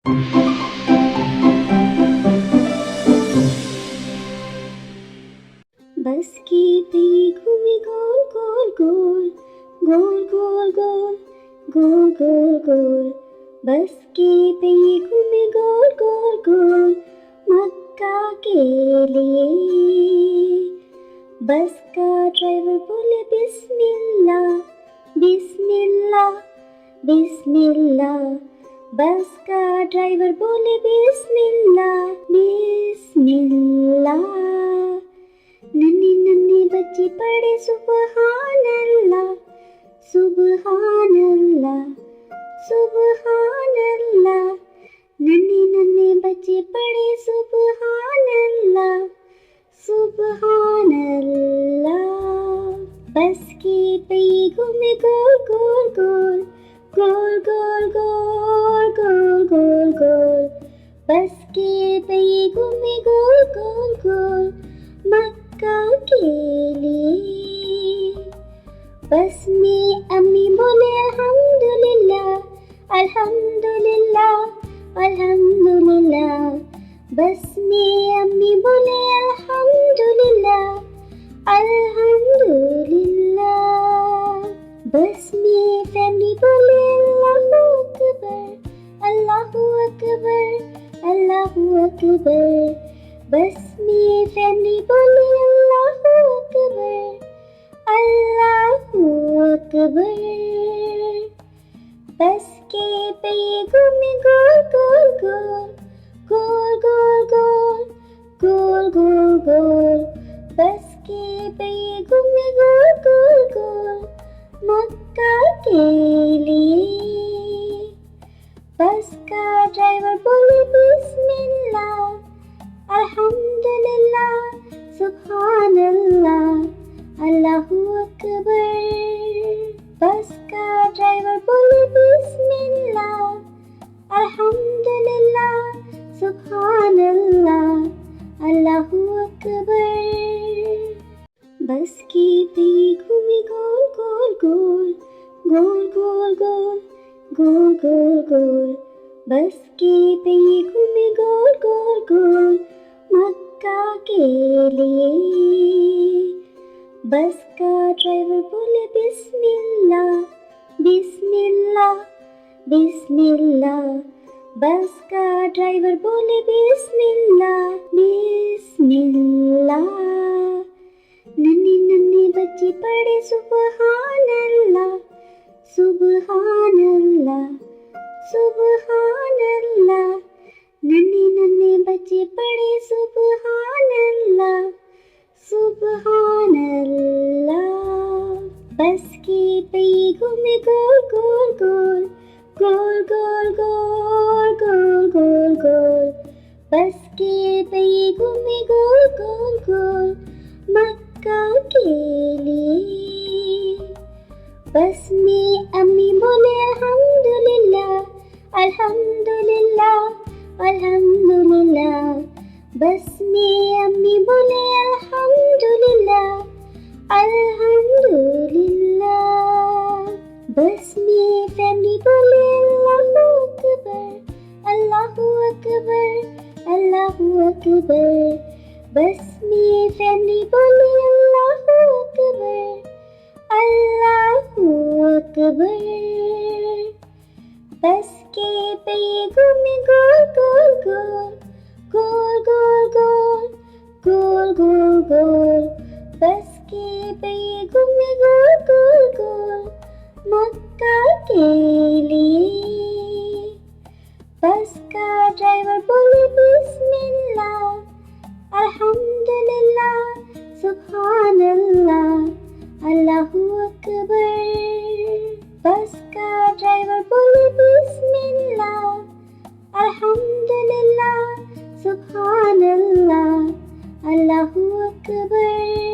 बस की पहिए घूमे गोल गोल गोल, गोल गोल गोल, गोल गोल गोल। बस के पहिए घूमे गोल गोल गोल, मक्का के लिए। बस का ड्राइवर बोले बिस्मिल्लाह, बिस्मिल्लाह, बिस्मिल्लाह। बस का ड्राइवर बोले बिस्मिल्लाह, बिस्मिल्लाह। नन्हे नन्हे बच्चे पढ़े सुबहान अल्लाह, सुबहान अल्लाह, सुबहान अल्लाह। नन्हे नन्हे बच्चे पढ़े सुबहान अल्लाह, सुबहान अल्लाह। बस के पहिए घूमे गोल गोल गोल, गोल गोल गोल, गोल गोल गोल। बस के पहिए घूमे गोल गोल गोल, मक्का के लिए। बस में अम्मी बोले अल्हम्दुलिल्लाह, अल्हम्दुलिल्लाह, अल्हम्दुलिल्लाह। बस में अम्मी बोले अल्हम्दुलिल्लाह, अल्हम्दुलिल्लाह। बस में फैमिली बोले अल्लाहू अकबर, अल्लाहू अकबर, अल्लाहू अकबर। बस में फैमिली बोले अल्लाहू अकबर, अल्लाहू अकबर। बस के पहिए घूमे गोल गोल गोल, गोल गोल गोल, गोल गोल गोल। बस के पहिए घूमे गोल गोल गोल, मक्का के लिए। बस का ड्राइवर बोले बिस्मिल्लाह, अल्हम्दुलिल्लाह, सुभान अल्लाह, अल्लाहू अकबर। बस का ड्राइवर बोले बिस्मिल्लाह, अल्हम्दुलिल्लाह, सुभान अल्लाह, अल्लाहू अकबर। बस की पहिए घूमे गोल गोल गोल, गोल गोल गोल, गोल गोल गोल। बस के पहिए घूमे गोल गोल गोल, मक्का के लिए। बस का ड्राइवर बोले बिस्मिल्लाह, बिस्मिल्लाह, बिस्मिल्लाह। बस का ड्राइवर बोले बिस्मिल्लाह, बिस्मिल्लाह। नन्हे नन्हे बच्चे पढ़े सुबहान अल्लाह, सुबहान अल्लाह, सुबहान अल्लाह। नन्हे नन्हे बच्चे पढ़े सुबहान अल्लाह, सुबहान अल्लाह। बस के पहिए घूमे गोल गोल गोल, गोल गोल गोल, गोल गोल गोल। बस के पहिए घूमे गोल गोल गोल, मक्का के लिए। बस में अम्मी बोले अल्हम्दुलिल्लाह, अल्हम्दुलिल्लाह, अल्हम्दुलिल्लाह। बस में अम्मी बोले अल्हम्दुलिल्लाह, अल्हम्दुलिल्लाह। बस में फैमिली बोले अल्लाहू अकबर, अल्लाहू अकबर, अल्लाहू अकबर। बस में फैमिली बोले अल्लाहू अकबर, अल्लाहू अकबर। बस के पहिए घूमे गोल गोल गोल, गोल गोल गोल, गोल गोल गोल। बस के पहिए घूमे गोल गोल गोल, मक्का के लिए। बस का ड्राइवर बोले बिस्मिल्लाह, अल्हम्दुलिल्लाह, सुभान अल्लाह, अल्लाहू अकबर। बस का ड्राइवर बोले बिस्मिल्लाह, अल्हम्दुलिल्लाह, सुभान अल्लाह, अल्लाहू अकबर।